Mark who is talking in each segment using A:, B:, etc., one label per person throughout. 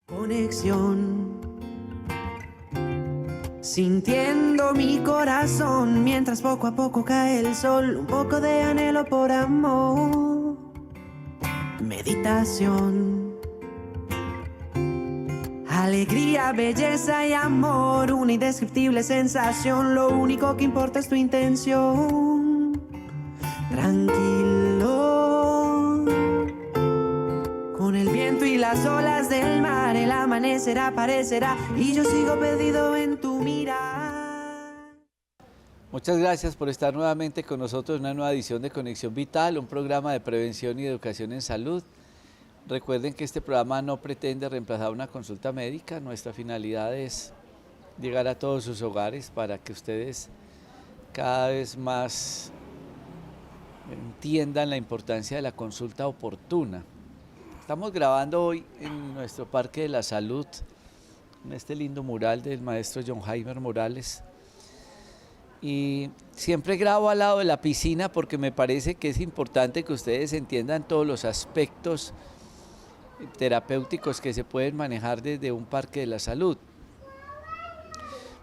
A: Conexión, sintiendo mi corazón mientras poco a poco cae el sol, un poco de anhelo por amor. Meditación, alegría, belleza y amor, una indescriptible sensación, lo único que importa es tu intención. Tranquilo, con el viento y las olas del mar, el amanecer aparecerá y yo sigo perdido en tu mirar.
B: Muchas gracias por estar nuevamente con nosotros en una nueva edición de Conexión Vital, un programa de prevención y educación en salud. Recuerden que este programa no pretende reemplazar una consulta médica, nuestra finalidad es llegar a todos sus hogares para que ustedes cada vez más entiendan la importancia de la consulta oportuna. Estamos grabando hoy en nuestro Parque de la Salud, en este lindo mural del maestro John Jaime Morales. Y siempre grabo al lado de la piscina porque me parece que es importante que ustedes entiendan todos los aspectos terapéuticos que se pueden manejar desde un parque de la salud.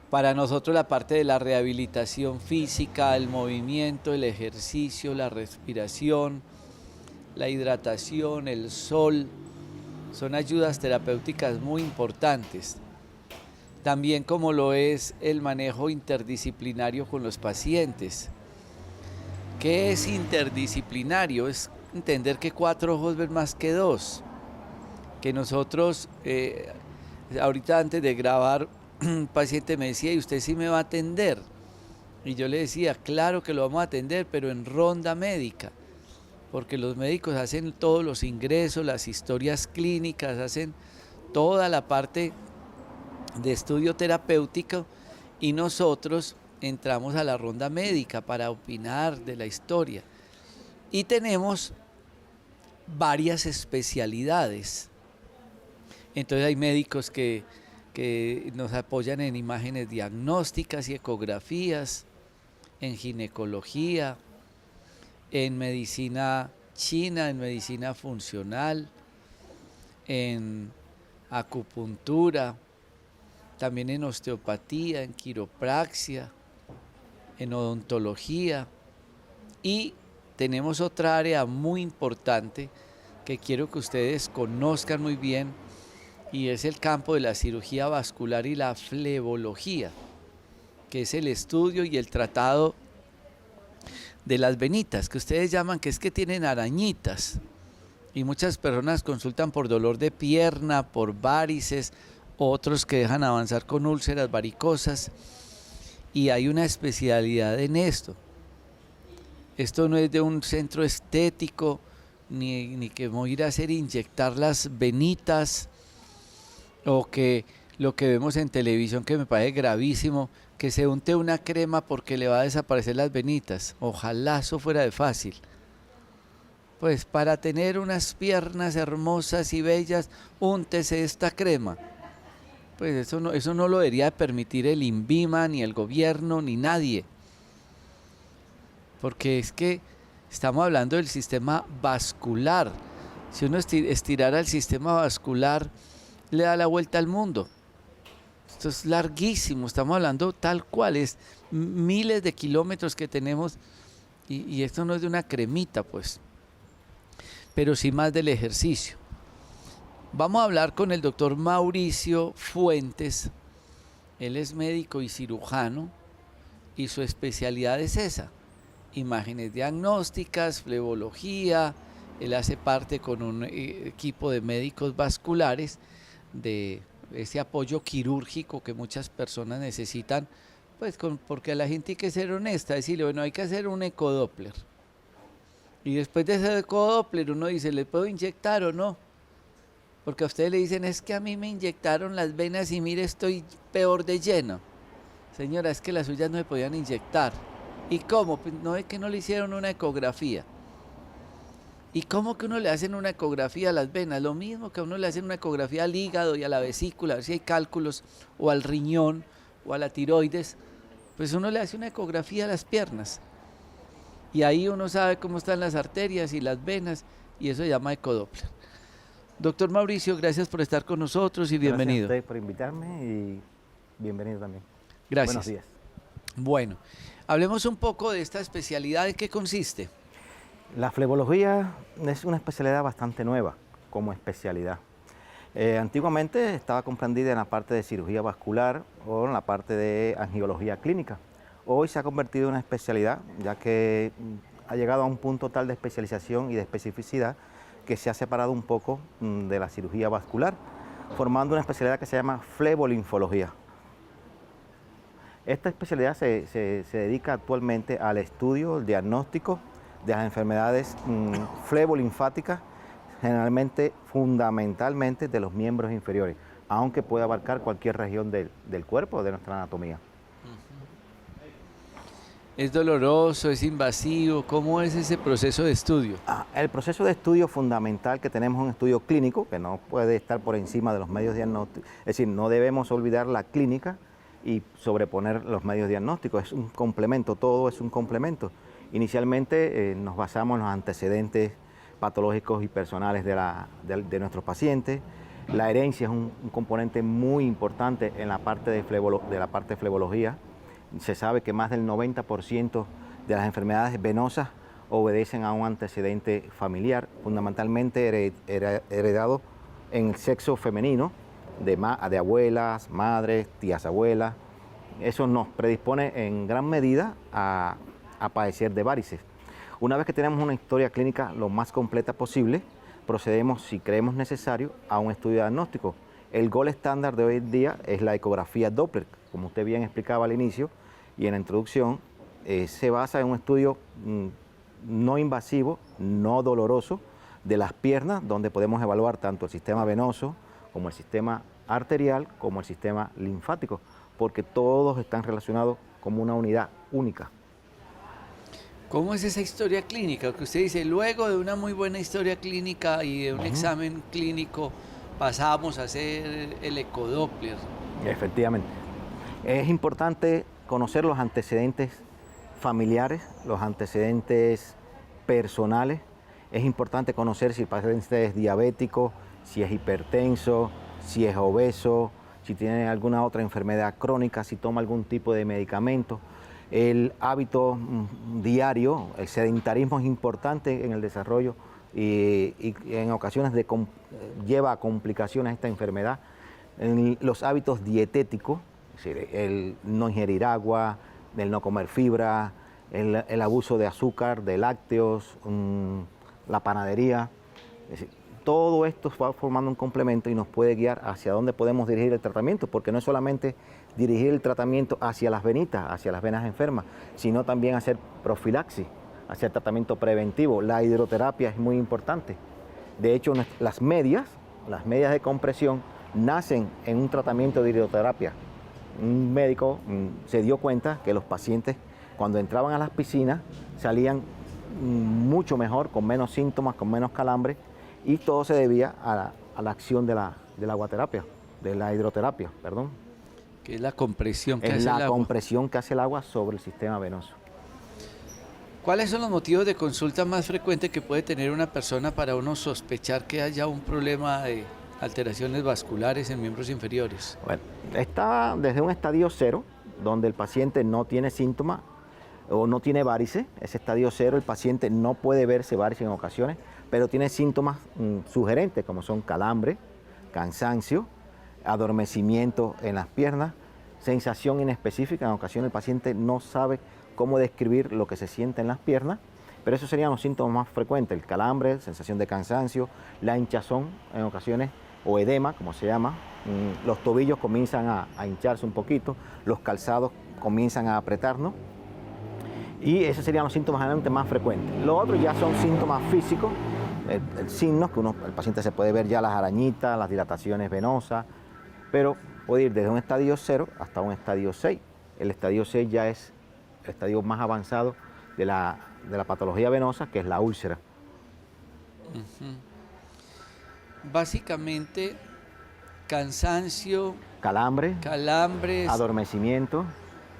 B: Para nosotros la parte de la rehabilitación física, el movimiento, el ejercicio, la respiración, la hidratación, el sol, son ayudas terapéuticas muy importantes. También como lo es el manejo interdisciplinario con los pacientes. ¿Qué es interdisciplinario? Es entender que 4 ojos ven más que 2. Que nosotros, ahorita antes de grabar, un paciente me decía, ¿y usted sí me va a atender? Y yo le decía, claro que lo vamos a atender, pero en ronda médica. Porque los médicos hacen todos los ingresos, las historias clínicas, hacen toda la parte de estudio terapéutico y nosotros entramos a la ronda médica para opinar de la historia. Y tenemos varias especialidades. Entonces hay médicos que nos apoyan en imágenes diagnósticas y ecografías, en ginecología, en medicina china, en medicina funcional, en acupuntura, también en osteopatía, en quiropraxia, en odontología. Y tenemos otra área muy importante que quiero que ustedes conozcan muy bien y es el campo de la cirugía vascular y la flebología, que es el estudio y el tratado de las venitas, que ustedes llaman que es que tienen arañitas. Y muchas personas consultan por dolor de pierna, por varices, otros que dejan avanzar con úlceras varicosas. Y hay una especialidad en esto. Esto no es de un centro estético, ni que voy a ir a hacer inyectar las venitas, o que lo que vemos en televisión que me parece gravísimo, que se unte una crema porque le va a desaparecer las venitas. Ojalá eso fuera de fácil. Pues para tener unas piernas hermosas y bellas, úntese esta crema. Pues eso no lo debería permitir el INVIMA, ni el gobierno, ni nadie. Porque es que estamos hablando del sistema vascular. Si uno estirara el sistema vascular, le da la vuelta al mundo. Esto es larguísimo, estamos hablando tal cual, es miles de kilómetros que tenemos y esto no es de una cremita, pues, pero sí más del ejercicio. Vamos a hablar con el doctor Mauricio Fuentes. Él es médico y cirujano y su especialidad es esa: imágenes diagnósticas, flebología. Él hace parte con un equipo de médicos vasculares de ese apoyo quirúrgico que muchas personas necesitan, pues porque a la gente hay que ser honesta, decirle, bueno, hay que hacer un ecodoppler. Y después de ese ecodoppler uno dice, ¿le puedo inyectar o no? Porque a ustedes le dicen, es que a mí me inyectaron las venas y mire, estoy peor de lleno. Señora, es que las suyas no se podían inyectar. ¿Y cómo? Pues no es que no le hicieron una ecografía. ¿Y cómo que uno le hacen una ecografía a las venas? Lo mismo que a uno le hacen una ecografía al hígado y a la vesícula, a ver si hay cálculos, o al riñón, o a la tiroides. Pues uno le hace una ecografía a las piernas. Y ahí uno sabe cómo están las arterias y las venas, y eso se llama ecodoppler. Doctor Mauricio, gracias por estar con nosotros y bienvenido.
C: Gracias a usted por invitarme y bienvenido también.
B: Gracias.
C: Buenos días.
B: Bueno, hablemos un poco de esta especialidad. ¿En qué consiste?
C: La flebología es una especialidad bastante nueva como especialidad. Antiguamente estaba comprendida en la parte de cirugía vascular o en la parte de angiología clínica. Hoy se ha convertido en una especialidad, ya que ha llegado a un punto tal de especialización y de especificidad que se ha separado un poco de la cirugía vascular, formando una especialidad que se llama flebolinfología. Esta especialidad se dedica actualmente al estudio, el diagnóstico de las enfermedades flebolinfáticas, generalmente, fundamentalmente de los miembros inferiores, aunque puede abarcar cualquier región del cuerpo o de nuestra anatomía.
B: ¿Es doloroso? ¿Es invasivo? ¿Cómo es ese proceso de estudio?
C: El proceso de estudio fundamental que tenemos es un estudio clínico que no puede estar por encima de los medios diagnósticos, es decir, no debemos olvidar la clínica y sobreponer los medios diagnósticos, es un complemento, todo es un complemento. Inicialmente nos basamos en los antecedentes patológicos y personales de nuestros pacientes. La herencia es un componente muy importante en la parte de flebología. Se sabe que más del 90% de las enfermedades venosas obedecen a un antecedente familiar, fundamentalmente heredado en el sexo femenino, de abuelas, madres, tías abuelas. Eso nos predispone en gran medida a padecer de varices. Una vez que tenemos una historia clínica lo más completa posible, procedemos, si creemos necesario, a un estudio diagnóstico. El gold estándar de hoy en día es la ecografía Doppler, como usted bien explicaba al inicio y en la introducción, se basa en un estudio no invasivo, no doloroso, de las piernas, donde podemos evaluar tanto el sistema venoso como el sistema arterial, como el sistema linfático, porque todos están relacionados como una unidad única.
B: ¿Cómo es esa historia clínica? Que usted dice, luego de una muy buena historia clínica y de un examen clínico, pasamos a hacer el ecodoppler.
C: Efectivamente. Es importante conocer los antecedentes familiares, los antecedentes personales. Es importante conocer si el paciente es diabético, si es hipertenso, si es obeso, si tiene alguna otra enfermedad crónica, si toma algún tipo de medicamento. El hábito diario, el sedentarismo es importante en el desarrollo y en ocasiones lleva a complicaciones esta enfermedad. Los hábitos dietéticos, es decir, el no ingerir agua, el no comer fibra, el abuso de azúcar, de lácteos, la panadería, es decir, todo esto va formando un complemento y nos puede guiar hacia dónde podemos dirigir el tratamiento, porque no es solamente dirigir el tratamiento hacia las venitas, hacia las venas enfermas, sino también hacer profilaxis, hacer tratamiento preventivo. La hidroterapia es muy importante. De hecho, las medias de compresión nacen en un tratamiento de hidroterapia. Un médico se dio cuenta que los pacientes, cuando entraban a las piscinas, salían mucho mejor, con menos síntomas, con menos calambres, y todo se debía a la acción de la aguaterapia, de la hidroterapia, perdón.
B: Que es la compresión que hace el
C: Es
B: agua.
C: la compresión que hace el agua sobre el sistema venoso.
B: ¿Cuáles son los motivos de consulta más frecuentes que puede tener una persona para uno sospechar que haya un problema de alteraciones vasculares en miembros inferiores?
C: Bueno, está desde un estadio 0, donde el paciente no tiene síntomas o no tiene varices. Ese estadio 0, el paciente no puede verse varices en ocasiones, pero tiene síntomas sugerentes como son calambre, cansancio, adormecimiento en las piernas, sensación inespecífica. En ocasiones el paciente no sabe cómo describir lo que se siente en las piernas, pero esos serían los síntomas más frecuentes: el calambre, sensación de cansancio, la hinchazón en ocasiones, o edema, como se llama. Los tobillos comienzan a hincharse un poquito, los calzados comienzan a apretarnos, y esos serían los síntomas generalmente más frecuentes. Los otros ya son síntomas físicos, el signo que el paciente se puede ver ya las arañitas, las dilataciones venosas, pero puede ir desde un estadio 0 hasta un estadio 6. El estadio 6 ya es el estadio más avanzado de la patología venosa, que es la úlcera.
B: Básicamente, cansancio,
C: calambres, adormecimiento,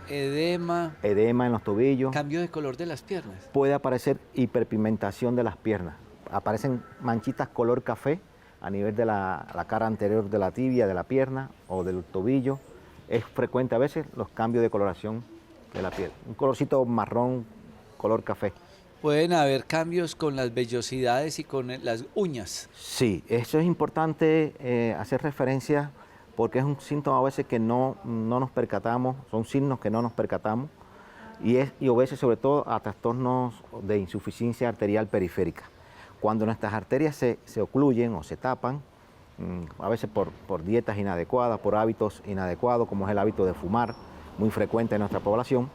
B: edema
C: en los tobillos,
B: cambio de color de las piernas.
C: Puede aparecer hiperpigmentación de las piernas. Aparecen manchitas color café a nivel de la cara anterior de la tibia, de la pierna o del tobillo. Es frecuente a veces los cambios de coloración de la piel. Un colorcito marrón, color café.
B: Pueden haber cambios con las vellosidades y con las uñas.
C: Sí, eso es importante hacer referencia porque es un síntoma a veces que no nos percatamos, son signos que no nos percatamos y obedece sobre todo a trastornos de insuficiencia arterial periférica. Cuando nuestras arterias se ocluyen o se tapan, a veces por dietas inadecuadas, por hábitos inadecuados, como es el hábito de fumar, muy frecuente en nuestra población,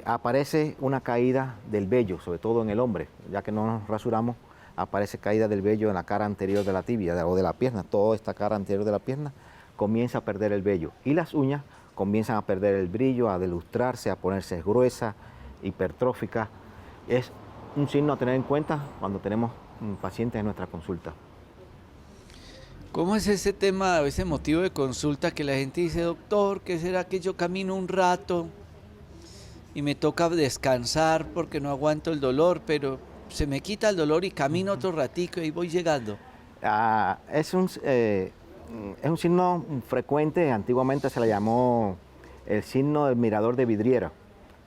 C: aparece una caída del vello, sobre todo en el hombre, ya que no nos rasuramos, aparece caída del vello en la cara anterior de la tibia o de la pierna. Toda esta cara anterior de la pierna comienza a perder el vello y las uñas comienzan a perder el brillo, a delustrarse, a ponerse gruesas, hipertróficas. Es un signo a tener en cuenta cuando tenemos pacientes en nuestra consulta.
B: ¿Cómo es ese tema, ese motivo de consulta que la gente dice, doctor, ¿qué será que yo camino un rato y me toca descansar porque no aguanto el dolor, pero se me quita el dolor y camino otro ratico y voy llegando?
C: Es un signo frecuente, antiguamente se le llamó el signo del mirador de vidriera.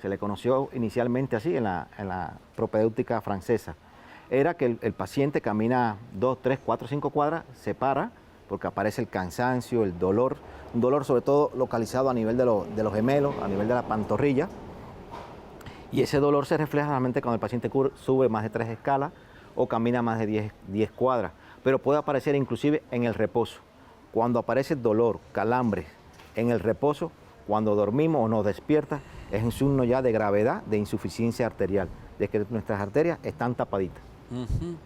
C: Se le conoció inicialmente así en la propedéutica francesa. Era que el paciente camina 2, 3, 4, 5 cuadras, se para, porque aparece el cansancio, el dolor, un dolor sobre todo localizado a nivel de los gemelos, a nivel de la pantorrilla. Y ese dolor se refleja realmente cuando el paciente sube más de 3 escalas o camina más de 10 cuadras, pero puede aparecer inclusive en el reposo. Cuando aparece dolor, calambres en el reposo, cuando dormimos o nos despierta, es un signo ya de gravedad, de insuficiencia arterial, de que nuestras arterias están tapaditas.
B: Uh-huh.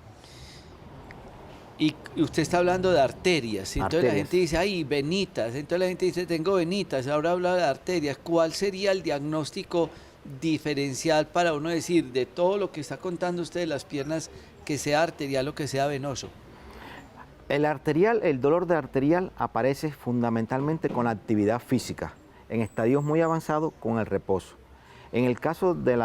B: Y usted está hablando de arterias, entonces la gente dice, ay, venitas, entonces la gente dice, tengo venitas, ahora habla de arterias. ¿Cuál sería el diagnóstico diferencial para uno decir de todo lo que está contando usted de las piernas, que sea arterial o que sea venoso?
C: El dolor de arterial aparece fundamentalmente con la actividad física, en estadios muy avanzados con el reposo. En el caso de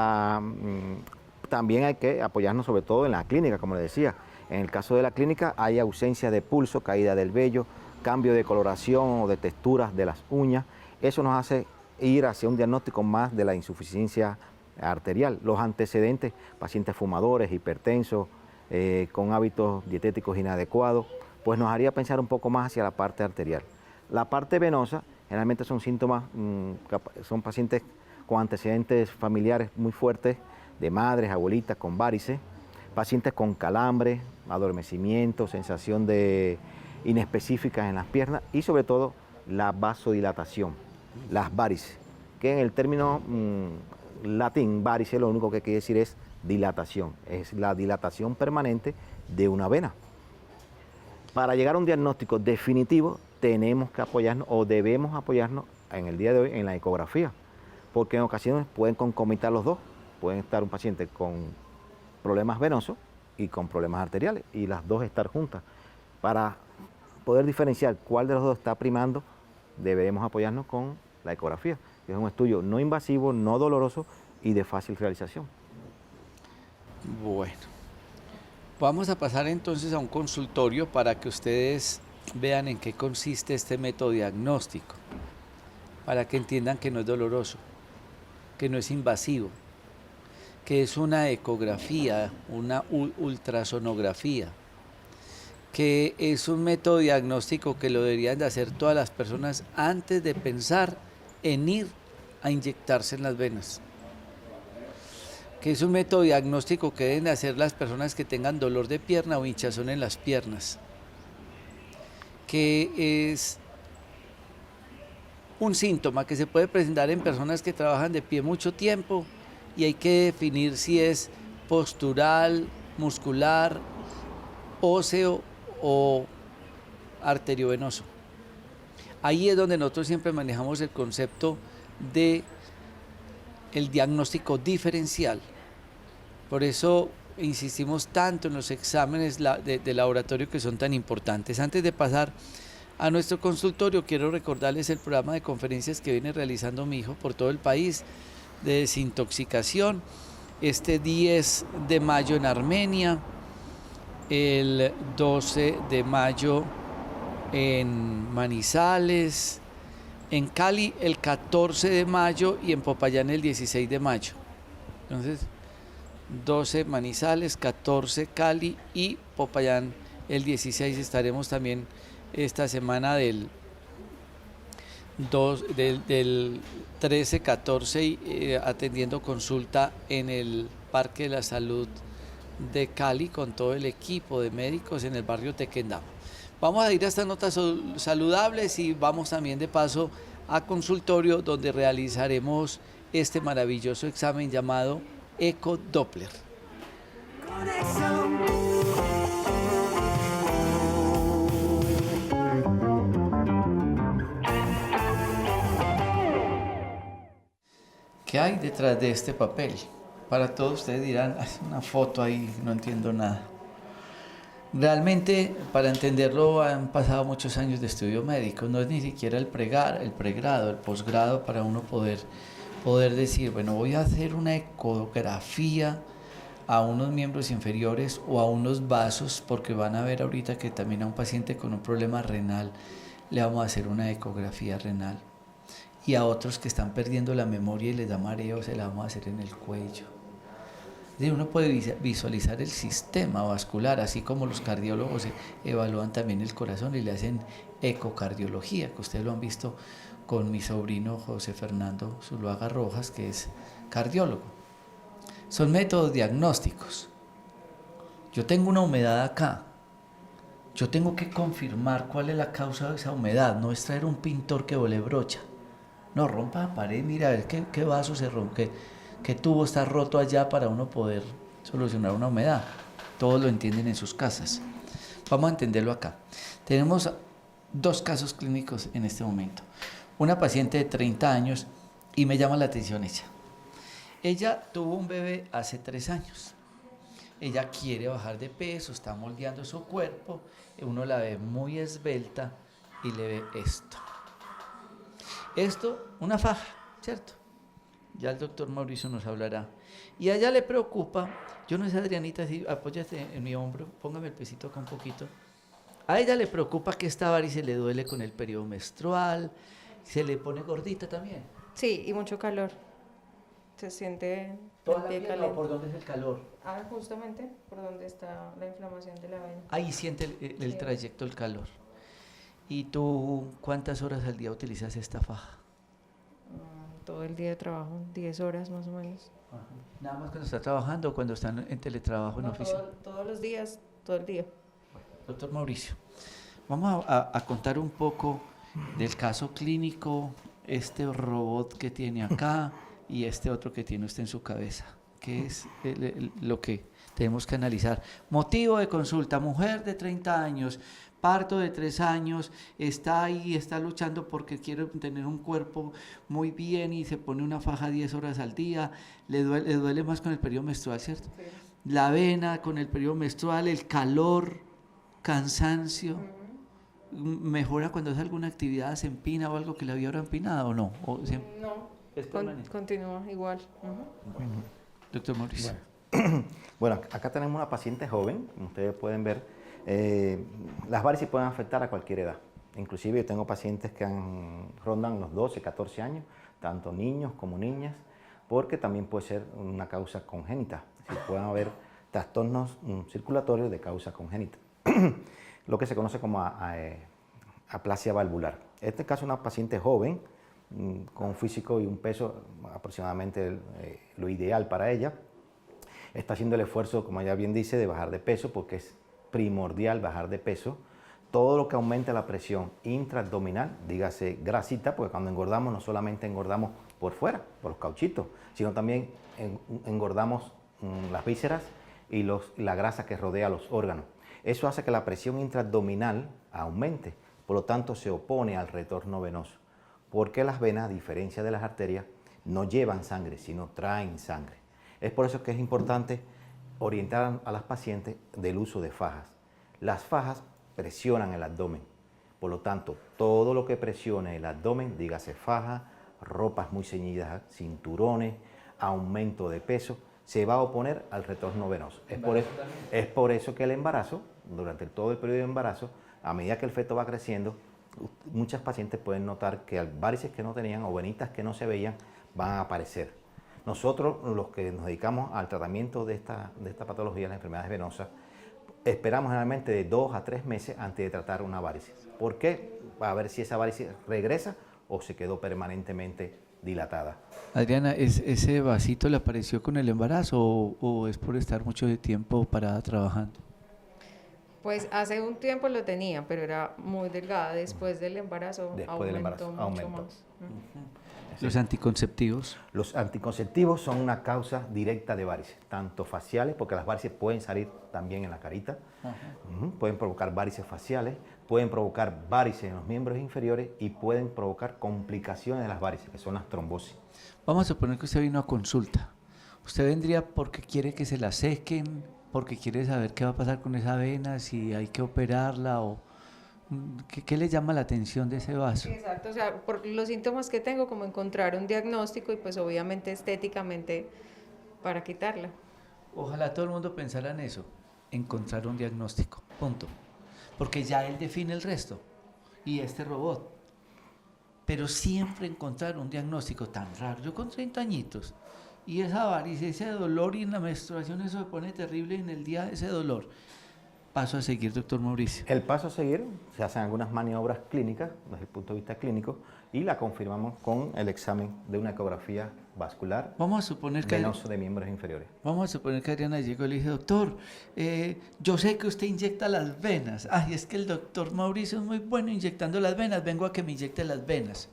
C: también hay que apoyarnos sobre todo en la clínica, como le decía. En el caso de la clínica hay ausencia de pulso, caída del vello, cambio de coloración o de texturas de las uñas. Eso nos hace ir hacia un diagnóstico más de la insuficiencia arterial. Los antecedentes, pacientes fumadores, hipertensos, con hábitos dietéticos inadecuados, pues nos haría pensar un poco más hacia la parte arterial. La parte venosa, generalmente son síntomas, son pacientes con antecedentes familiares muy fuertes, de madres, abuelitas con varices, pacientes con calambre, adormecimiento, sensación de inespecíficas en las piernas y sobre todo la vasodilatación, las varices, que en el término latín, varice, lo único que quiere decir es dilatación, es la dilatación permanente de una vena. Para llegar a un diagnóstico definitivo tenemos que apoyarnos o debemos apoyarnos en el día de hoy en la ecografía, porque en ocasiones pueden concomitar los dos, pueden estar un paciente con problemas venosos y con problemas arteriales y las dos estar juntas. Para poder diferenciar cuál de los dos está primando, deberemos apoyarnos con la ecografía, que es un estudio no invasivo, no doloroso y de fácil realización.
B: Bueno, vamos a pasar entonces a un consultorio para que ustedes vean en qué consiste este método diagnóstico, para que entiendan que no es doloroso, que no es invasivo, que es una ecografía, una ultrasonografía, que es un método diagnóstico que lo deberían de hacer todas las personas antes de pensar en ir a inyectarse en las venas, que es un método diagnóstico que deben de hacer las personas que tengan dolor de pierna o hinchazón en las piernas, que es un síntoma que se puede presentar en personas que trabajan de pie mucho tiempo y hay que definir si es postural, muscular, óseo o arteriovenoso. Ahí es donde nosotros siempre manejamos el concepto de el diagnóstico diferencial. Por eso insistimos tanto en los exámenes de laboratorio que son tan importantes. Antes de pasar a nuestro consultorio, quiero recordarles el programa de conferencias que viene realizando mi hijo por todo el país de desintoxicación. Este 10 de mayo en Armenia, el 12 de mayo en Manizales, en Cali el 14 de mayo y en Popayán el 16 de mayo. Entonces, 12 Manizales, 14 Cali y Popayán el 16. Estaremos también esta semana del 13, 14 atendiendo consulta en el Parque de la Salud de Cali con todo el equipo de médicos en el barrio Tequendama. Vamos a ir a estas notas saludables y vamos también de paso a consultorio donde realizaremos este maravilloso examen llamado Eco Doppler.
A: Conexión.
B: ¿Qué hay detrás de este papel? Para todos ustedes dirán, es una foto ahí, no entiendo nada. Realmente, para entenderlo, han pasado muchos años de estudio médico, no es ni siquiera el pregrado, el posgrado para uno poder decir, bueno, voy a hacer una ecografía a unos miembros inferiores o a unos vasos, porque van a ver ahorita que también a un paciente con un problema renal le vamos a hacer una ecografía renal. Y a otros que están perdiendo la memoria y les da mareo, se la vamos a hacer en el cuello. Uno puede visualizar el sistema vascular, así como los cardiólogos evalúan también el corazón y le hacen ecocardiología, que ustedes lo han visto con mi sobrino José Fernando Zuluaga Rojas, que es cardiólogo. Son métodos diagnósticos. Yo tengo una humedad acá. Yo tengo que confirmar cuál es la causa de esa humedad, no es traer un pintor que vole brocha. No, rompa la pared, mira a ver qué vaso se rompe, qué tubo está roto allá para uno poder solucionar una humedad. Todos lo entienden en sus casas. Vamos a entenderlo acá. Tenemos 2 casos clínicos en este momento. Una paciente de 30 años y me llama la atención ella. Ella tuvo un bebé hace 3 años. Ella quiere bajar de peso, está moldeando su cuerpo, uno la ve muy esbelta y le ve esto. Esto, una faja, ¿cierto? Ya el doctor Mauricio nos hablará. Y a ella le preocupa, yo no sé, Adrianita, si apóyate en mi hombro, póngame el pesito acá un poquito. A ella le preocupa que esta varice le duele con el periodo menstrual, se le pone gordita también.
D: Sí, y mucho calor. Se siente
B: ¿Toda
D: el
B: la
D: pie
B: piel
D: caliente.
B: o por dónde es el calor?
D: Ah, justamente por donde está la inflamación de la vena.
B: Ahí siente el
D: Sí.
B: trayecto, el calor. ¿Y tú cuántas horas al día utilizas esta faja?
D: Todo el día de trabajo, 10 horas más o menos.
B: Ajá. ¿Nada más cuando está trabajando o cuando están en teletrabajo en
D: No,
B: oficina?
D: todos los días, todo el día.
B: Doctor Mauricio, vamos a contar un poco del caso clínico, este robot que tiene acá y este otro que tiene usted en su cabeza. ¿Qué es lo que tenemos que analizar? Motivo de consulta, mujer de 30 años, parto de 3 años, está ahí, está luchando porque quiere tener un cuerpo muy bien y se pone una faja 10 horas al día, le duele más con el periodo menstrual, ¿cierto?
D: Sí.
B: La vena con el periodo menstrual, el calor, cansancio. ¿Mejora cuando hace alguna actividad, se empina o algo que le había ahora empinado o no? ¿O siempre
D: No,
B: es permanente?
D: continúa igual. Ujú.
B: Doctor Mauricio.
C: Bueno, acá tenemos una paciente joven, como ustedes pueden ver. Las varices pueden afectar a cualquier edad. Inclusive yo tengo pacientes que rondan los 12, 14 años, tanto niños como niñas, porque también puede ser una causa congénita. Es decir, pueden haber trastornos circulatorios de causa congénita, lo que se conoce como aplasia valvular. En este caso, una paciente joven, con un físico y un peso aproximadamente lo ideal para ella. Está haciendo el esfuerzo, como ella bien dice, de bajar de peso, porque es primordial bajar de peso. Todo lo que aumenta la presión intraabdominal, dígase grasita, porque cuando engordamos no solamente engordamos por fuera, por los cauchitos, sino también engordamos las vísceras y la grasa que rodea los órganos. Eso hace que la presión intraabdominal aumente, por lo tanto se opone al retorno venoso, porque las venas, a diferencia de las arterias, no llevan sangre, sino traen sangre. Es por eso que es importante orientar a las pacientes del uso de fajas. Las fajas presionan el abdomen, por lo tanto, todo lo que presione el abdomen, dígase faja, ropas muy ceñidas, cinturones, aumento de peso, se va a oponer al retorno venoso. Es por eso que el embarazo durante todo el periodo de embarazo, a medida que el feto va creciendo, muchas pacientes pueden notar que varices que no tenían o venitas que no se veían van a aparecer. Nosotros, los que nos dedicamos al tratamiento de esta patología, las enfermedades venosas, esperamos generalmente de 2 a 3 meses antes de tratar una varice. ¿Por qué? Para ver si esa varice regresa o se quedó permanentemente dilatada.
B: Adriana, ¿ese vasito le apareció con el embarazo o es por estar mucho de tiempo parada trabajando?
D: Pues hace un tiempo lo tenía, pero era muy delgada. Después del embarazo aumentó mucho más.
B: ¿Los anticonceptivos?
C: Los anticonceptivos son una causa directa de varices, tanto faciales, porque las varices pueden salir también en la carita, pueden provocar varices faciales, pueden provocar varices en los miembros inferiores y pueden provocar complicaciones de las varices, que son las trombosis.
B: Vamos a suponer que usted vino a consulta. ¿Usted vendría porque quiere que se la sequen, porque quiere saber qué va a pasar con esa vena, si hay que operarla o qué le llama la atención de ese vaso?
D: Exacto, o sea, por los síntomas que tengo, como encontrar un diagnóstico y pues obviamente estéticamente para quitarla.
B: Ojalá todo el mundo pensara en eso, encontrar un diagnóstico, punto. Porque ya él define el resto y este robot. Pero siempre encontrar un diagnóstico tan raro. Yo con 30 añitos y esa varice, ese dolor y en la menstruación eso se pone terrible en el día de ese dolor. Paso a seguir, doctor Mauricio.
C: El paso a seguir, se hacen algunas maniobras clínicas desde el punto de vista clínico y la confirmamos con el examen de una ecografía vascular
B: Vamos a suponer que
C: venoso de miembros inferiores.
B: Vamos a suponer que Adriana llegó y le dice, doctor, yo sé que usted inyecta las venas. Ay, es que el doctor Mauricio es muy bueno inyectando las venas, vengo a que me inyecte las venas.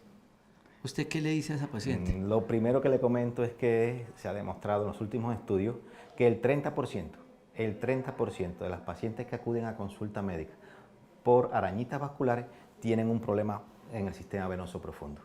B: ¿Usted qué le dice a esa paciente?
C: Lo primero que le comento es que se ha demostrado en los últimos estudios que el 30% de las pacientes que acuden a consulta médica por arañitas vasculares tienen un problema en el sistema venoso profundo.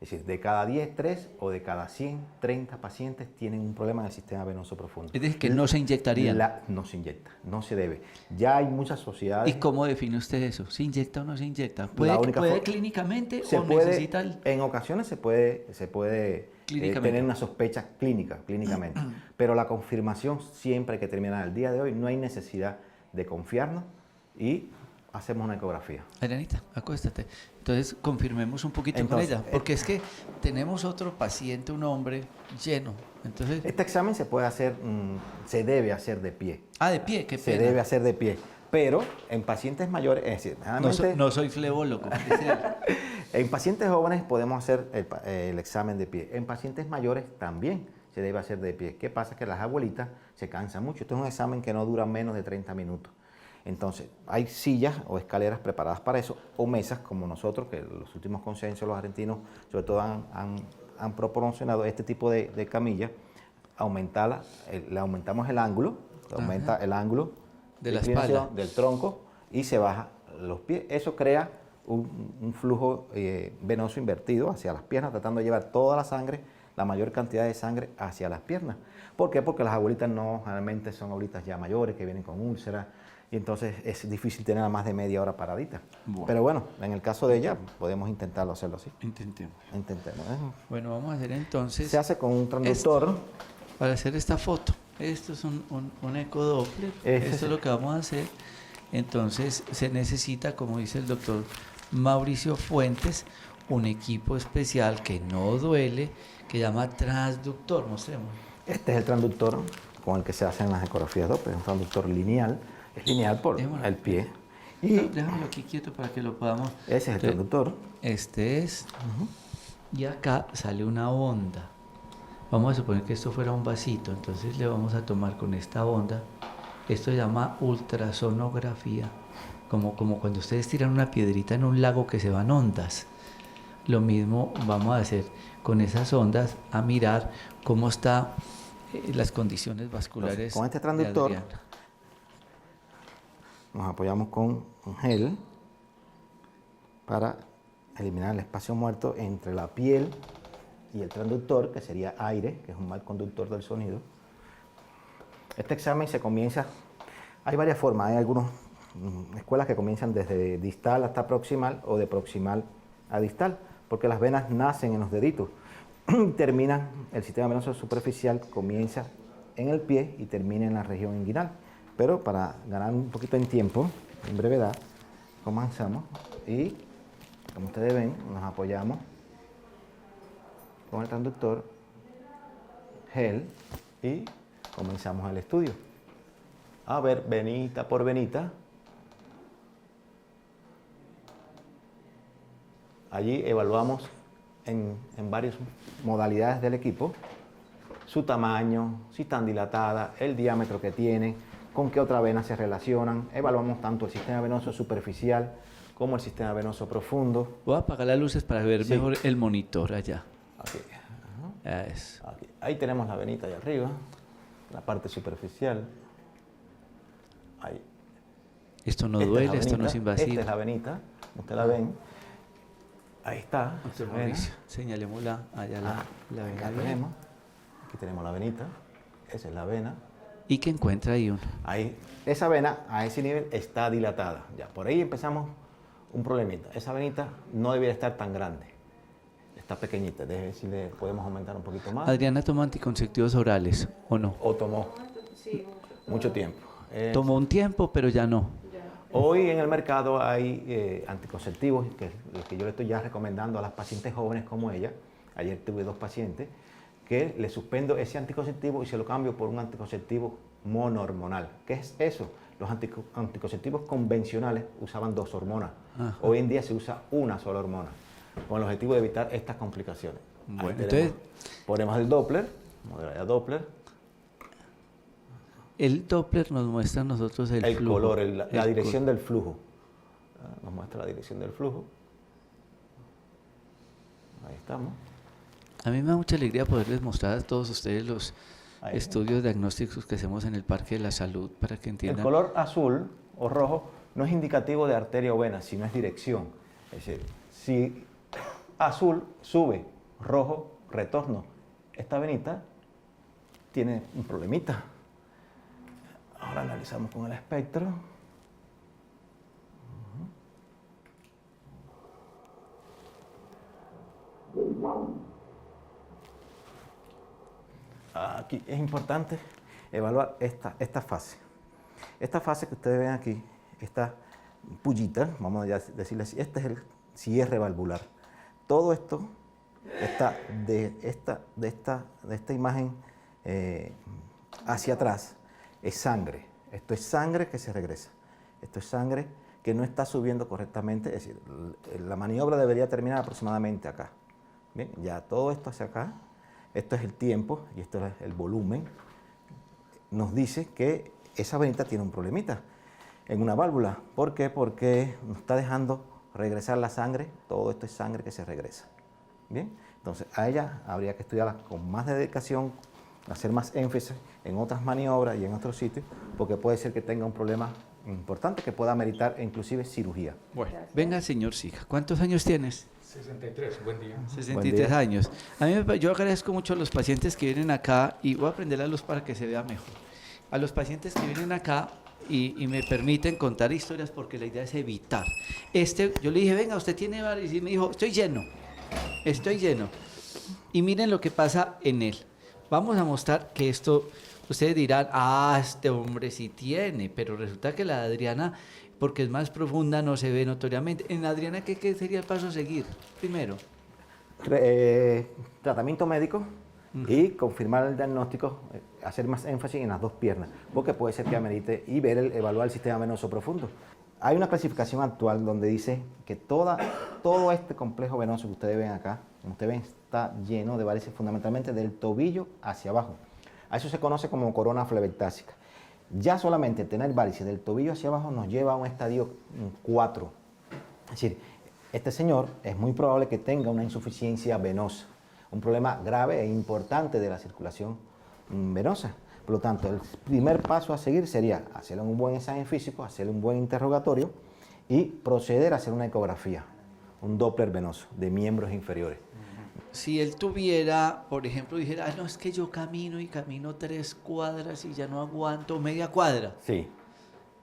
C: Es decir, de cada 10, 3 o de cada 100, 30 pacientes tienen un problema en el sistema venoso profundo.
B: Es decir, que no se inyectarían.
C: No se inyecta, no se debe. Ya hay muchas sociedades...
B: ¿Y cómo define usted eso? ¿Se inyecta o no se inyecta? ¿Puede clínicamente o necesita el...
C: En ocasiones se puede tener una sospecha clínicamente, pero la confirmación siempre hay que terminar. El día de hoy no hay necesidad de confiarnos y hacemos una ecografía.
B: Adrianita, acuéstate. Entonces, confirmemos un poquito con ella, porque es que tenemos otro paciente, un hombre lleno. Entonces,
C: este examen se puede hacer, se debe hacer de pie.
B: Ah, de pie, qué pena.
C: Se debe hacer de pie, pero en pacientes mayores, es decir,
B: no soy flebólogo.
C: En pacientes jóvenes podemos hacer el examen de pie. En pacientes mayores también se debe hacer de pie. ¿Qué pasa? Que las abuelitas se cansan mucho. Esto es un examen que no dura menos de 30 minutos. Entonces, hay sillas o escaleras preparadas para eso, o mesas como nosotros, que los últimos consensos, los argentinos, sobre todo han proporcionado este tipo de camilla, le aumentamos el ángulo, aumenta el ángulo
B: de la espalda,
C: del tronco y se baja los pies. Eso crea un flujo venoso invertido hacia las piernas, tratando de llevar toda la sangre, la mayor cantidad de sangre hacia las piernas. ¿Por qué? Porque las abuelitas generalmente son abuelitas ya mayores que vienen con úlceras, y entonces es difícil tenerla más de media hora paradita. Bueno. Pero bueno, en el caso de ella, podemos intentarlo hacerlo así.
B: Intentemos.
C: Bueno,
B: vamos a hacer entonces...
C: Se hace con un transductor.
B: Para hacer esta foto. Esto es un ecodoppler. Esto es lo que vamos a hacer. Entonces se necesita, como dice el doctor Mauricio Fuentes, un equipo especial que no duele, que se llama transductor. Mostremos.
C: Este es el transductor con el que se hacen las ecografías Doppler. Es un transductor lineal. Es lineal por el pie.
B: Y déjamelo aquí quieto para que lo podamos...
C: Ese es el transductor.
B: Este es... Y acá sale una onda. Vamos a suponer que esto fuera un vasito. Entonces le vamos a tomar con esta onda. Esto se llama ultrasonografía. Como cuando ustedes tiran una piedrita en un lago que se van ondas. Lo mismo vamos a hacer con esas ondas, a mirar cómo están las condiciones vasculares.
C: Entonces, con este transductor nos apoyamos con un gel para eliminar el espacio muerto entre la piel y el transductor, que sería aire, que es un mal conductor del sonido. Este examen se comienza, hay varias formas, hay algunas escuelas que comienzan desde distal hasta proximal o de proximal a distal, porque las venas nacen en los deditos y terminan, el sistema venoso superficial comienza en el pie y termina en la región inguinal. Pero para ganar un poquito en tiempo, en brevedad, comenzamos y, como ustedes ven, nos apoyamos con el transductor, gel, y comenzamos el estudio. A ver, venita por venita. Allí evaluamos en varias modalidades del equipo su tamaño, si están dilatadas, el diámetro que tienen, con qué otra vena se relacionan. Evaluamos tanto el sistema venoso superficial como el sistema venoso profundo.
B: Voy a apagar las luces para ver
C: Sí.
B: mejor el monitor allá.
C: Aquí.
B: Eso.
C: Aquí. Ahí tenemos la venita de arriba, la parte superficial. Ahí.
B: Esto no
C: Esta es la
B: duele, esto no
C: venita,
B: es invasivo.
C: Esta es la venita, ustedes la ven. Ahí está.
B: Doctor
C: esa vena.
B: Mauricio, señalémosla allá la
C: Ahí
B: vena.
C: la tenemos. Aquí tenemos la venita. Esa es la vena.
B: ¿Y qué encuentra ahí uno?
C: Ahí, esa vena a ese nivel está dilatada. Ya, por ahí empezamos un problemita. Esa venita no debería estar tan grande. Está pequeñita. Déjeme ver si le podemos aumentar un poquito más.
B: Adriana toma anticonceptivos orales, ¿o no?
C: O tomó
D: Sí,
C: mucho tiempo.
B: Tomó un tiempo, pero ya no.
C: Hoy en el mercado hay anticonceptivos, que es lo que yo le estoy ya recomendando a las pacientes jóvenes como ella. Ayer tuve 2 pacientes que le suspendo ese anticonceptivo y se lo cambio por un anticonceptivo monohormonal. ¿Qué es eso? Los anticonceptivos convencionales usaban 2 hormonas.
B: Ajá.
C: Hoy en día se usa una sola hormona, con el objetivo de evitar estas complicaciones. Ahí
B: Bueno,
C: tenemos,
B: entonces-
C: ponemos el Doppler, modalidad Doppler,
B: El Doppler nos muestra a nosotros el
C: el
B: flujo.
C: color, la
B: El
C: dirección del flujo. Nos muestra la dirección del flujo. Ahí estamos.
B: A mí me da mucha alegría poderles mostrar a todos ustedes los
C: Ahí.
B: estudios diagnósticos que hacemos en el Parque de la Salud para que
C: El
B: entiendan.
C: color azul o rojo no es indicativo de arteria o vena, sino es dirección. Es decir, si azul sube, rojo retorno, esta venita tiene un problemita. Ahora analizamos con el espectro. Aquí es importante evaluar esta fase. Esta fase que ustedes ven aquí, esta pullita, vamos a decirle así, este es el cierre valvular. Todo esto está de esta imagen hacia atrás, es sangre. Esto es sangre que se regresa. Esto es sangre que no está subiendo correctamente, es decir, la maniobra debería terminar aproximadamente acá. Bien, ya todo esto hacia acá, esto es el tiempo y esto es el volumen. Nos dice que esa venita tiene un problemita en una válvula. ¿Por qué? Porque nos está dejando regresar la sangre. Todo esto es sangre que se regresa. Bien, entonces a ella habría que estudiarla con más dedicación, hacer más énfasis en otras maniobras y en otros sitios, porque puede ser que tenga un problema importante que pueda meritar inclusive cirugía.
B: Bueno, venga, señor Siga. ¿Cuántos años tienes?
E: 63, buen día.
B: 63 años. A mí yo agradezco mucho a los pacientes que vienen acá y voy a prender la luz para que se vea mejor. A los pacientes que vienen acá y me permiten contar historias porque la idea es evitar. Yo le dije, venga, usted tiene varios y me dijo, estoy lleno. Y miren lo que pasa en él. Vamos a mostrar que esto, ustedes dirán, este hombre sí tiene, pero resulta que la de Adriana, porque es más profunda, no se ve notoriamente. En Adriana, ¿qué sería el paso a seguir? Primero.
C: Tratamiento médico y confirmar el diagnóstico, hacer más énfasis en las 2 piernas, porque puede ser que amerite y evaluar el sistema venoso profundo. Hay una clasificación actual donde dice que todo este complejo venoso que ustedes ven acá, como ustedes ven, está lleno de varices fundamentalmente del tobillo hacia abajo. A eso se conoce como corona flebectásica. Ya solamente tener varices del tobillo hacia abajo nos lleva a un estadio 4. Es decir, este señor es muy probable que tenga una insuficiencia venosa, un problema grave e importante de la circulación venosa. Por lo tanto, el primer paso a seguir sería hacer un buen examen físico, hacer un buen interrogatorio y proceder a hacer una ecografía, un Doppler venoso de miembros inferiores.
B: Si él tuviera, por ejemplo, dijera, no, es que yo camino 3 cuadras y ya no aguanto media cuadra.
C: Sí,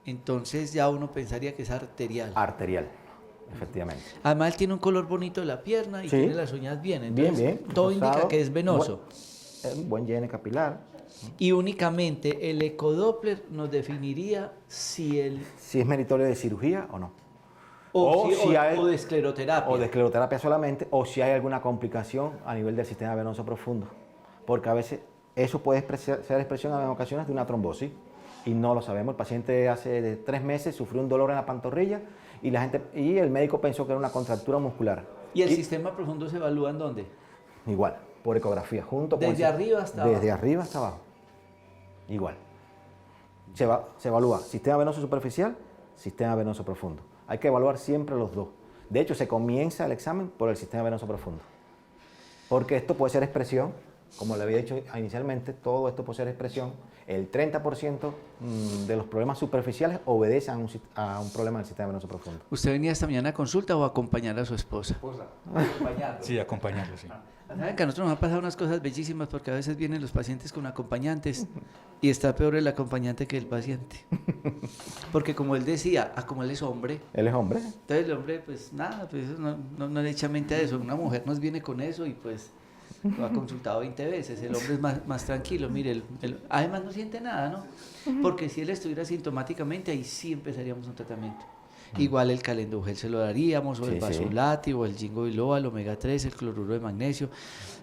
B: Entonces ya uno pensaría que es arterial.
C: arterial, efectivamente.
B: Además, él tiene un color bonito de la pierna y
C: Sí.
B: tiene las uñas bien. Entonces,
C: Bien.
B: todo
C: Rosado,
B: indica que es venoso.
C: Buen llene capilar.
B: Y únicamente el ecodoppler nos definiría si
C: es meritorio de cirugía o no.
B: O de escleroterapia.
C: O de escleroterapia solamente, o si hay alguna complicación a nivel del sistema venoso profundo. Porque a veces eso puede ser expresión en ocasiones de una trombosis y no lo sabemos. El paciente hace 3 meses sufrió un dolor en la pantorrilla y el médico pensó que era una contractura muscular.
B: ¿Y el sistema profundo se evalúa en dónde?
C: Igual, por ecografía, junto con...
B: Desde arriba hasta abajo.
C: Desde arriba hasta abajo. Igual. Se evalúa sistema venoso superficial, sistema venoso profundo. Hay que evaluar siempre los dos. De hecho, se comienza el examen por el sistema venoso profundo. Porque esto puede ser expresión, como le había dicho inicialmente, todo esto puede ser expresión. El 30% de los problemas superficiales obedecen a un problema del sistema venoso profundo.
B: ¿Usted venía esta mañana a consulta o a acompañar a su esposa?
E: Acompañarlo. Sí, acompañarlo, sí.
B: Saben que a nosotros nos han pasado unas cosas bellísimas porque a veces vienen los pacientes con acompañantes y está peor el acompañante que el paciente. Porque como él decía, como él es hombre.
C: Él es hombre.
B: Entonces el hombre, pues nada, pues no le echa mente a eso. Una mujer nos viene con eso y pues lo ha consultado 20 veces. El hombre es más tranquilo. Mire, además no siente nada, ¿no? Porque si él estuviera sintomáticamente, ahí sí empezaríamos un tratamiento. Igual el calendugel se lo daríamos, o el Basulati, o el Ginkgo biloba, el omega 3, el cloruro de magnesio,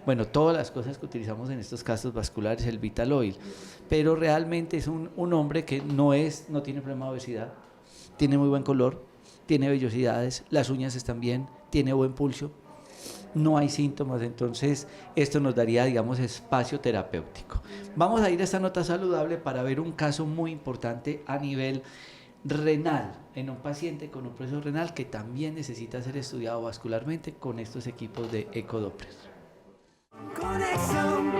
B: bueno, todas las cosas que utilizamos en estos casos vasculares, el Vital Oil, pero realmente es un hombre que no tiene problema de obesidad, tiene muy buen color, tiene vellosidades, las uñas están bien, tiene buen pulso, no hay síntomas, entonces esto nos daría, digamos, espacio terapéutico. Vamos a ir a esta nota saludable para ver un caso muy importante a nivel renal, en un paciente con un proceso renal que también necesita ser estudiado vascularmente con estos equipos de ecodoppler.
A: Conexión.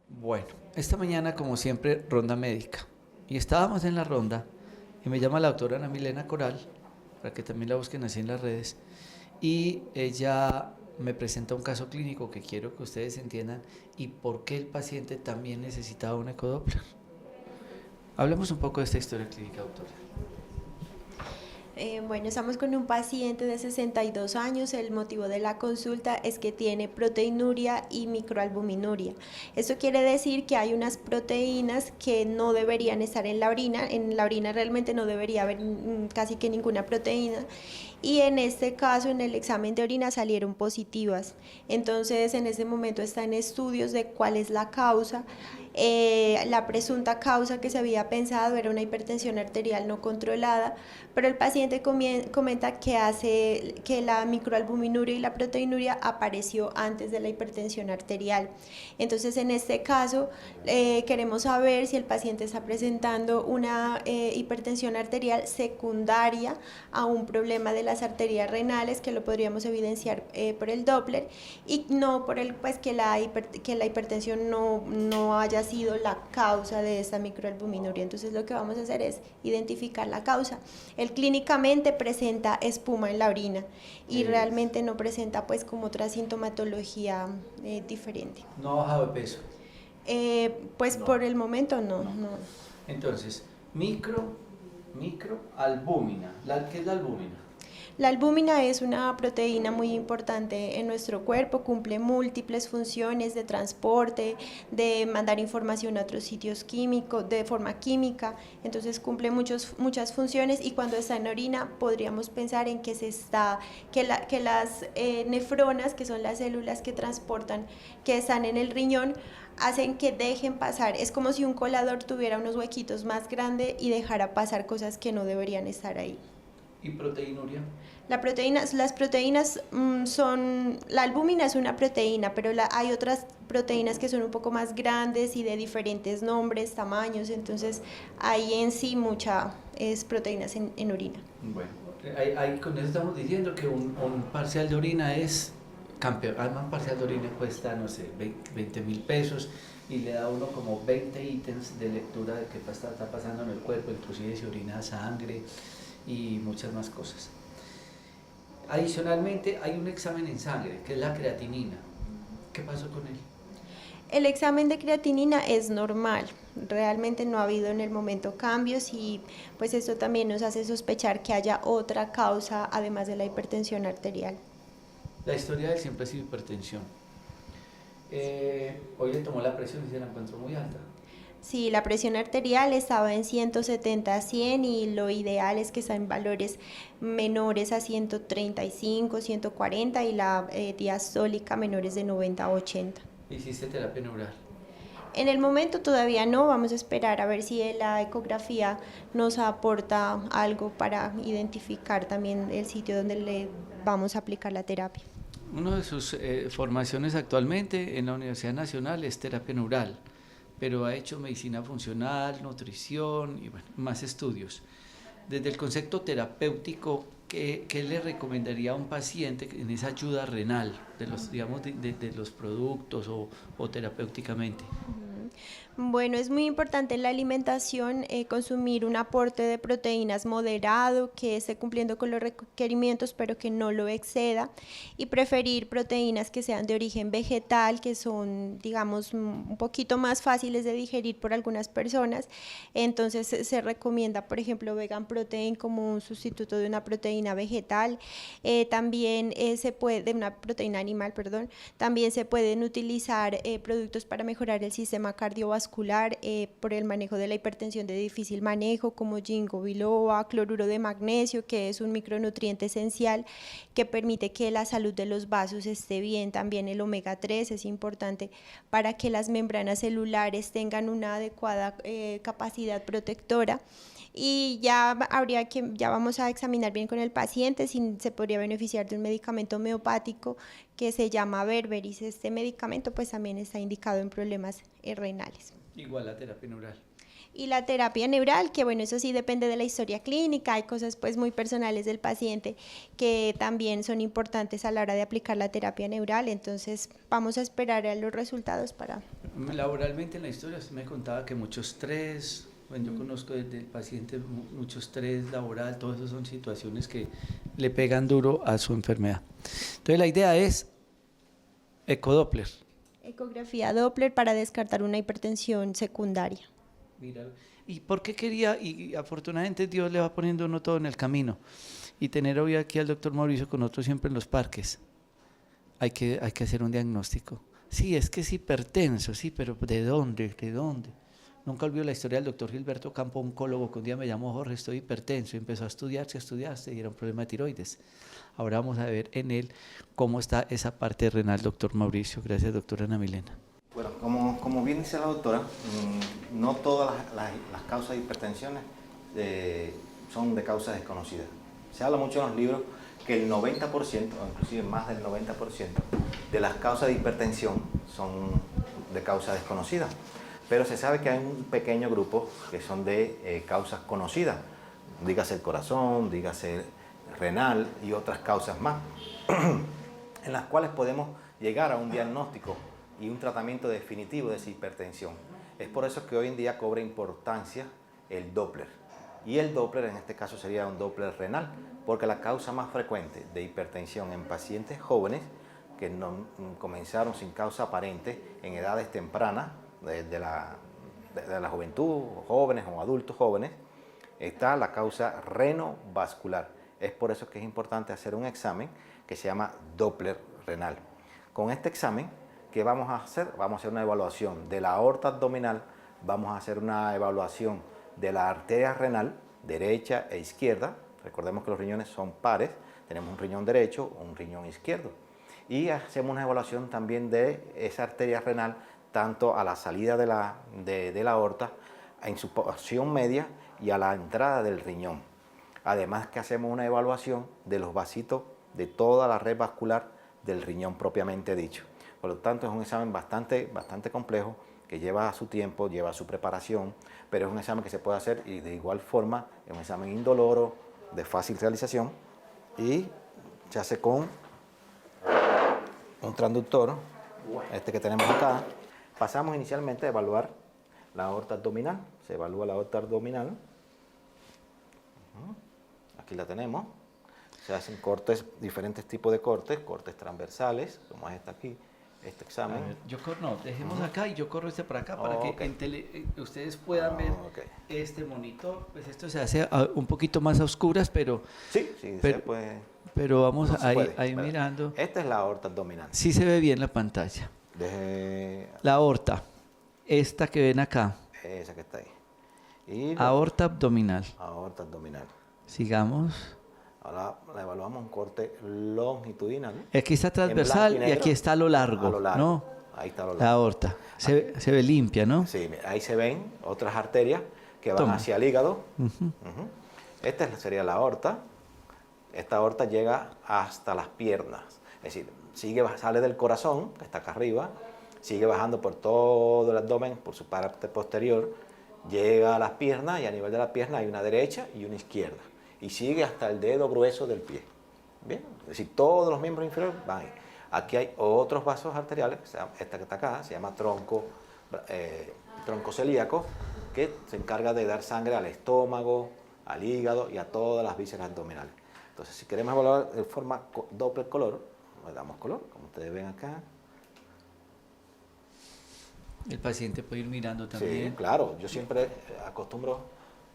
B: Bueno, esta mañana como siempre ronda médica y estábamos en la ronda y me llama la doctora Ana Milena Coral para que también la busquen así en las redes y ella me presenta un caso clínico que quiero que ustedes entiendan y por qué el paciente también necesitaba un ecodoppler. Hablemos un poco de esta historia clínica, doctora.
F: Bueno, estamos con un paciente de 62 años. El motivo de la consulta es que tiene proteinuria y microalbuminuria. Esto quiere decir que hay unas proteínas que no deberían estar en la orina. En la orina realmente no debería haber casi que ninguna proteína. Y en este caso, en el examen de orina salieron positivas. Entonces, en este momento está en estudios de cuál es la causa. La presunta causa que se había pensado era una hipertensión arterial no controlada, pero el paciente comenta que la microalbuminuria y la proteinuria apareció antes de la hipertensión arterial. Entonces, en este caso, queremos saber si el paciente está presentando una hipertensión arterial secundaria a un problema de las arterias renales, que lo podríamos evidenciar por el Doppler, y no por que la hipertensión no haya sido la causa de esta microalbuminuria. Entonces lo que vamos a hacer es identificar la causa. Él clínicamente presenta espuma en la orina y realmente no presenta pues como otra sintomatología diferente.
B: ¿No ha bajado de peso?
F: Pues no. Por el momento no.
B: Entonces, microalbúmina. ¿Qué es la albúmina?
F: La albúmina es una proteína muy importante en nuestro cuerpo, cumple múltiples funciones de transporte, de mandar información a otros sitios químicos, de forma química, entonces cumple muchas funciones y cuando está en orina podríamos pensar en que las nefronas, que son las células que transportan, que están en el riñón, hacen que dejen pasar, es como si un colador tuviera unos huequitos más grandes y dejara pasar cosas que no deberían estar ahí.
B: ¿Y proteinuria?
F: Las proteínas la albúmina es una proteína, pero hay otras proteínas que son un poco más grandes y de diferentes nombres, tamaños, entonces hay en sí muchas proteínas en orina.
B: Bueno, con eso estamos diciendo que un parcial de orina es campeón. Además, un parcial de orina cuesta, no sé, 20.000 pesos y le da uno como 20 ítems de lectura de qué está pasando en el cuerpo, inclusive si orina sangre y muchas más cosas. Adicionalmente hay un examen en sangre que es la creatinina. ¿Qué pasó con él?
F: El examen de creatinina es normal, realmente no ha habido en el momento cambios y pues esto también nos hace sospechar que haya otra causa además de la hipertensión arterial.
B: La historia de siempre ha sido hipertensión. Hoy le tomó la presión y se la encontró muy alta.
F: Sí, la presión arterial estaba en 170/100 y lo ideal es que está en valores menores a 135, 140 y la diastólica menores de 90/80.
B: ¿Hiciste terapia neural?
F: En el momento todavía no, vamos a esperar a ver si la ecografía nos aporta algo para identificar también el sitio donde le vamos a aplicar la terapia.
B: Una de sus formaciones actualmente en la Universidad Nacional es terapia neural, pero ha hecho medicina funcional, nutrición y bueno, más estudios. Desde el concepto terapéutico, ¿qué le recomendaría a un paciente en esa ayuda renal de los, digamos, de los productos o terapéuticamente?
F: Bueno, es muy importante en la alimentación consumir un aporte de proteínas moderado, que esté cumpliendo con los requerimientos, pero que no lo exceda, y preferir proteínas que sean de origen vegetal, que son, digamos, un poquito más fáciles de digerir por algunas personas. Entonces se recomienda, por ejemplo, vegan protein como un sustituto de una proteína vegetal. También se puede, de una proteína animal, perdón, también se pueden utilizar productos para mejorar el sistema cardiovascular por el manejo de la hipertensión de difícil manejo, como ginkgo biloba, cloruro de magnesio, que es un micronutriente esencial que permite que la salud de los vasos esté bien. También el omega 3 es importante para que las membranas celulares tengan una adecuada capacidad protectora. Y ya vamos a examinar bien con el paciente si se podría beneficiar de un medicamento homeopático que se llama Berberis. Este medicamento pues también está indicado en problemas renales.
B: Igual la terapia neural.
F: Y la terapia neural, que bueno, eso sí depende de la historia clínica, hay cosas pues muy personales del paciente que también son importantes a la hora de aplicar la terapia neural, entonces vamos a esperar a los resultados para...
B: Laboralmente en la historia usted me contaba que mucho estrés, bueno, yo conozco desde el paciente mucho estrés laboral, todas esas son situaciones que le pegan duro a su enfermedad. Entonces la idea es ecodoppler.
F: Ecografía Doppler para descartar una hipertensión secundaria.
B: Mira, ¿y por qué quería? Y afortunadamente Dios le va poniendo uno todo en el camino. Y tener hoy aquí al doctor Mauricio con nosotros siempre en los parques. Hay que hacer un diagnóstico. Sí, es que es hipertenso, sí, pero ¿de dónde? ¿De dónde? Nunca olvido la historia del doctor Gilberto Campo, oncólogo, que un día me llamó: Jorge, estoy hipertenso, y empezó a estudiarse, y era un problema de tiroides. Ahora vamos a ver en él cómo está esa parte renal, doctor Mauricio. Gracias, doctora Ana Milena.
C: Bueno, como bien dice la doctora, no todas las causas de hipertensión son de causas desconocidas. Se habla mucho en los libros que el 90%, o inclusive más del 90%, de las causas de hipertensión son de causas desconocidas. Pero se sabe que hay un pequeño grupo que son de causas conocidas, dígase el corazón, dígase renal y otras causas más, en las cuales podemos llegar a un diagnóstico y un tratamiento definitivo de esa hipertensión. Es por eso que hoy en día cobra importancia el Doppler. Y el Doppler en este caso sería un Doppler renal, porque la causa más frecuente de hipertensión en pacientes jóvenes que no comenzaron sin causa aparente en edades tempranas, de la juventud, jóvenes o adultos jóvenes, está la causa renovascular. Es por eso que es importante hacer un examen que se llama Doppler renal. Con este examen, ¿qué vamos a hacer? Vamos a hacer una evaluación de la aorta abdominal, vamos a hacer una evaluación de la arteria renal, derecha e izquierda. Recordemos que los riñones son pares, tenemos un riñón derecho, un riñón izquierdo. Y hacemos una evaluación también de esa arteria renal, tanto a la salida de la aorta, en su porción media y a la entrada del riñón. Además que hacemos una evaluación de los vasitos de toda la red vascular del riñón propiamente dicho. Por lo tanto, es un examen bastante complejo, que lleva su tiempo, lleva su preparación, pero es un examen que se puede hacer y de igual forma es un examen indoloro, de fácil realización, y se hace con un transductor, este que tenemos acá. Pasamos inicialmente a evaluar la aorta abdominal, se evalúa la aorta abdominal, aquí la tenemos, se hacen cortes, diferentes tipos de cortes, cortes transversales, como esta aquí, este examen.
B: No, dejemos acá y yo corro este para acá para que ustedes puedan ver este monitor. Pues esto se hace un poquito más a oscuras, pero...
C: Sí, se puede.
B: Pero vamos ahí mirando.
C: Esta es la aorta abdominal.
B: Sí se ve bien la pantalla. La aorta, esta que ven acá.
C: Esa que está ahí. Y
B: aorta abdominal.
C: Aorta abdominal.
B: Sigamos.
C: Ahora la evaluamos en corte longitudinal.
B: Aquí está transversal y aquí está a lo largo. ¿No?
C: Ahí está a lo largo.
B: La aorta. Se ve limpia, ¿no?
C: Sí, ahí se ven otras arterias que van hacia el hígado. Esta sería la aorta. Esta aorta llega hasta las piernas. Es decir, sale del corazón, que está acá arriba, sigue bajando por todo el abdomen, por su parte posterior, llega a las piernas y a nivel de la pierna hay una derecha y una izquierda. Y sigue hasta el dedo grueso del pie. ¿Bien? Es decir, todos los miembros inferiores van ahí. Aquí hay otros vasos arteriales, esta que está acá, se llama tronco celíaco, que se encarga de dar sangre al estómago, al hígado y a todas las vísceras abdominales. Entonces, si queremos evaluar de forma Doppler color, le damos color, como ustedes ven acá.
B: El paciente puede ir mirando también.
C: Sí, claro. Yo siempre acostumbro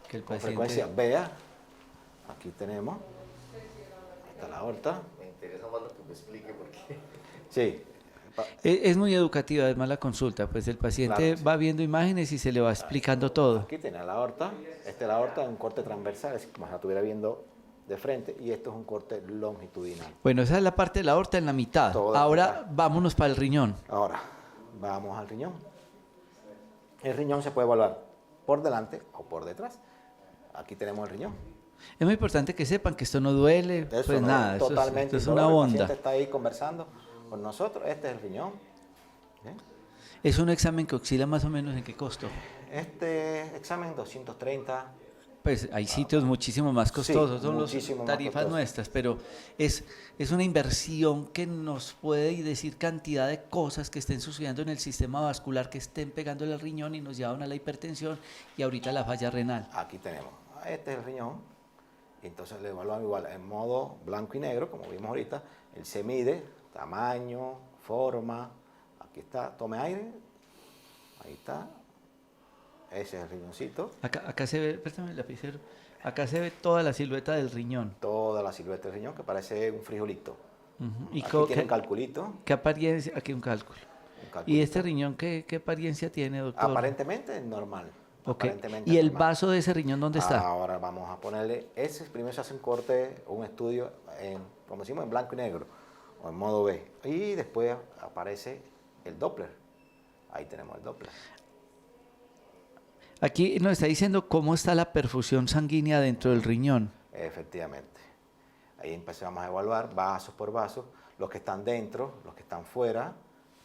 B: que el
C: con
B: paciente...
C: frecuencia vea. Aquí tenemos. Ahí está la aorta.
G: Me interesa más lo que me explique porque...
C: Sí.
B: Es muy educativa además la consulta, pues el paciente va viendo imágenes y se le va explicando todo.
C: Aquí tiene la aorta. Esta es la aorta en un corte transversal, es como si la estuviera viendo de frente, y esto es un corte longitudinal.
B: Bueno, esa es la parte de la aorta en la mitad. Ahora vámonos para el riñón.
C: Ahora, vamos al riñón. El riñón se puede evaluar por delante o por detrás. Aquí tenemos el riñón.
B: Es muy importante que sepan que esto no duele,
C: Eso
B: pues
C: no,
B: nada,
C: totalmente.
B: esto es una onda.
C: El paciente está ahí conversando con nosotros. Este es el riñón. ¿Bien?
B: Es un examen que oscila más o menos ¿en qué costo?
C: Este examen 230.
B: Pues hay sitios muchísimo más costosos, son las tarifas nuestras, pero es una inversión que nos puede decir cantidad de cosas que estén sucediendo en el sistema vascular, que estén pegándole al riñón y nos llevan a la hipertensión y ahorita la falla renal.
C: Aquí tenemos, este es el riñón, y entonces le evaluamos igual en modo blanco y negro, como vimos ahorita. Él se mide, tamaño, forma, aquí está, tome aire, ahí está. Ese es el riñoncito.
B: Acá se ve, préstame el lapicero, acá se ve toda la silueta del riñón.
C: Toda la silueta del riñón, que parece un frijolito.
B: ¿Y
C: aquí tiene un calculito.
B: ¿Qué apariencia? Aquí un cálculo. ¿Y este riñón qué apariencia tiene, doctor?
C: Aparentemente normal.
B: Okay.
C: Aparentemente
B: ¿Y el
C: normal.
B: vaso de ese riñón dónde está?
C: Ahora vamos a ponerle, primero se hace un corte, un estudio, como decimos, en blanco y negro, o en modo B. Y después aparece el Doppler. Ahí tenemos el Doppler.
B: Aquí nos está diciendo cómo está la perfusión sanguínea dentro del riñón.
C: Efectivamente. Ahí empezamos a evaluar vaso por vaso, los que están dentro, los que están fuera,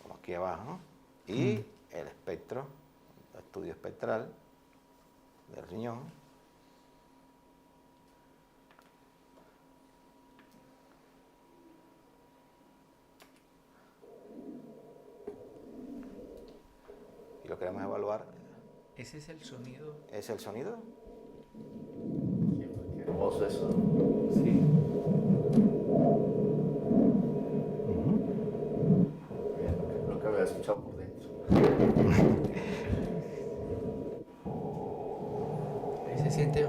C: como aquí abajo, y el espectro, el estudio espectral del riñón. Y lo queremos evaluar.
B: ¿Ese es el sonido?
C: ¿Es el sonido?
G: Qué hermoso eso.
B: Sí.
G: Lo que había escuchado por dentro.
B: Ahí se siente...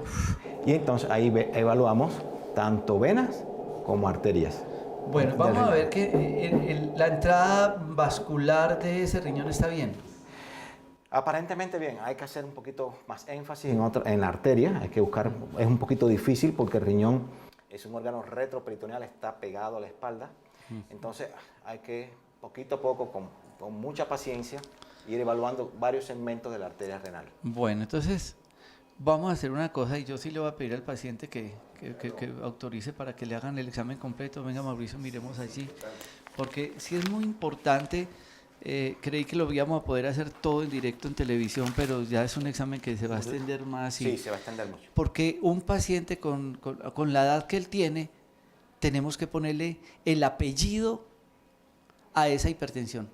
C: Y entonces ahí evaluamos tanto venas como arterias.
B: Bueno, vamos a ver que la entrada vascular de ese riñón está bien.
C: Aparentemente bien, hay que hacer un poquito más énfasis en la arteria, hay que buscar, es un poquito difícil porque el riñón es un órgano retroperitoneal, está pegado a la espalda, entonces hay que poquito a poco, con mucha paciencia, ir evaluando varios segmentos de la arteria renal.
B: Bueno, entonces vamos a hacer una cosa y yo sí le voy a pedir al paciente que autorice para que le hagan el examen completo. Venga Mauricio, miremos allí, porque sí es muy importante. Creí que lo íbamos a poder hacer todo en directo en televisión, pero ya es un examen que se va a extender más.
C: Sí, se va a extender mucho.
B: Porque un paciente con la edad que él tiene, tenemos que ponerle el apellido a esa hipertensión,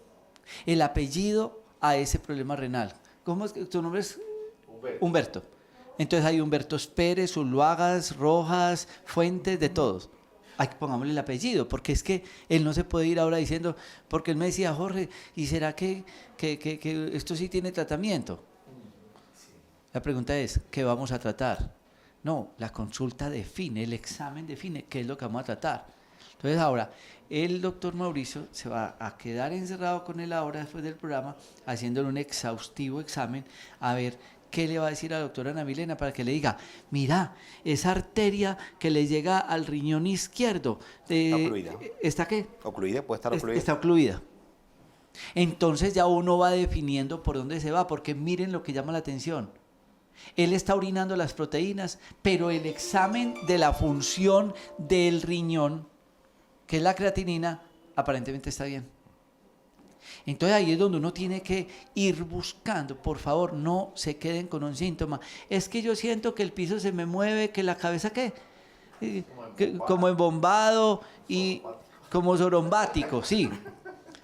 B: el apellido a ese problema renal. ¿Cómo es que tu nombre es? Humberto. Entonces hay Humbertos Pérez, Zuluagas, Rojas, Fuentes, de todos. Ay, pongámosle el apellido, porque es que él no se puede ir ahora diciendo, porque él me decía, Jorge, ¿y será que esto sí tiene tratamiento? La pregunta es, ¿qué vamos a tratar? No, la consulta define, el examen define qué es lo que vamos a tratar. Entonces ahora, el doctor Mauricio se va a quedar encerrado con él ahora después del programa, haciéndole un exhaustivo examen, a ver qué le va a decir a la doctora Ana Milena para que le diga, mira, esa arteria que le llega al riñón izquierdo,
H: ¿Está ocluida?
B: ¿está qué?
H: ¿Ocluida? ¿Puede estar ocluida?
B: Está ocluida. Entonces ya uno va definiendo por dónde se va, porque miren lo que llama la atención. Él está orinando las proteínas, pero el examen de la función del riñón, que es la creatinina, aparentemente está bien. Entonces ahí es donde uno tiene que ir buscando. Por favor, no se queden con un síntoma. Es que yo siento que el piso se me mueve, que la cabeza como embombado y como sorombático, sí.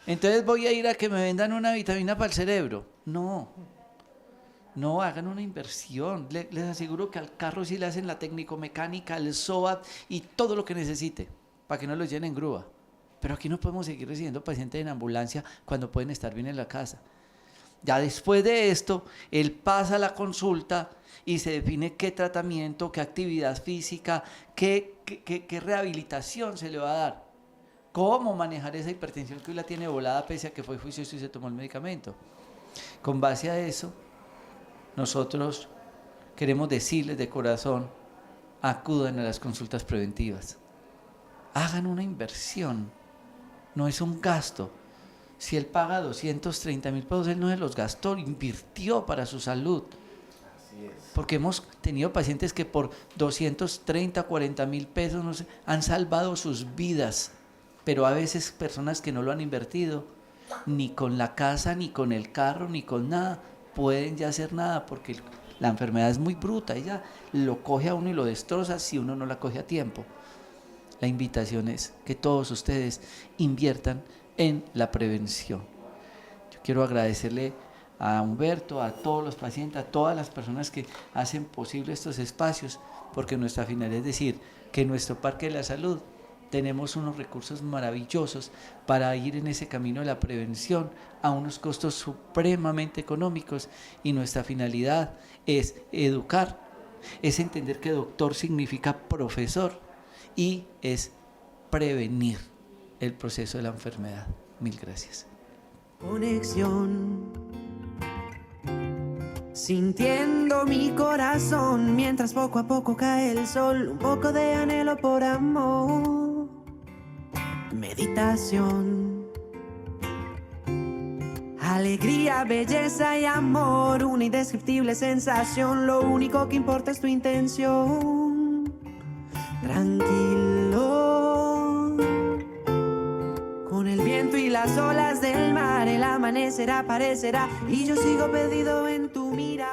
B: Entonces voy a ir a que me vendan una vitamina para el cerebro. No, hagan una inversión. Les aseguro que al carro sí le hacen la técnico-mecánica, el SOAT y todo lo que necesite para que no lo llenen en grúa. Pero aquí no podemos seguir recibiendo pacientes en ambulancia cuando pueden estar bien en la casa. Ya después de esto, él pasa a la consulta y se define qué tratamiento, qué actividad física, qué rehabilitación se le va a dar. Cómo manejar esa hipertensión que hoy la tiene volada pese a que fue juicioso y se tomó el medicamento. Con base a eso, nosotros queremos decirles de corazón, acudan a las consultas preventivas. Hagan una inversión. No es un gasto. Si él paga 230.000 pesos, él no se los gastó, invirtió para su salud. Porque hemos tenido pacientes que por 230, 40.000 pesos no sé, han salvado sus vidas, pero a veces personas que no lo han invertido, ni con la casa, ni con el carro, ni con nada, pueden ya hacer nada, porque la enfermedad es muy bruta, ella lo coge a uno y lo destroza si uno no la coge a tiempo. La invitación es que todos ustedes inviertan en la prevención. Yo quiero agradecerle a Humberto, a todos los pacientes, a todas las personas que hacen posible estos espacios, porque nuestra finalidad es decir que en nuestro Parque de la Salud tenemos unos recursos maravillosos para ir en ese camino de la prevención a unos costos supremamente económicos, y nuestra finalidad es educar, es entender que doctor significa profesor, y es prevenir el proceso de la enfermedad. Mil gracias.
A: Conexión, sintiendo mi corazón mientras poco a poco cae el sol, un poco de anhelo por amor, meditación, alegría, belleza y amor, una indescriptible sensación, lo único que importa es tu intención. Tranquilo, con el viento y las olas del mar, el amanecer aparecerá y yo sigo perdido en tu mirada.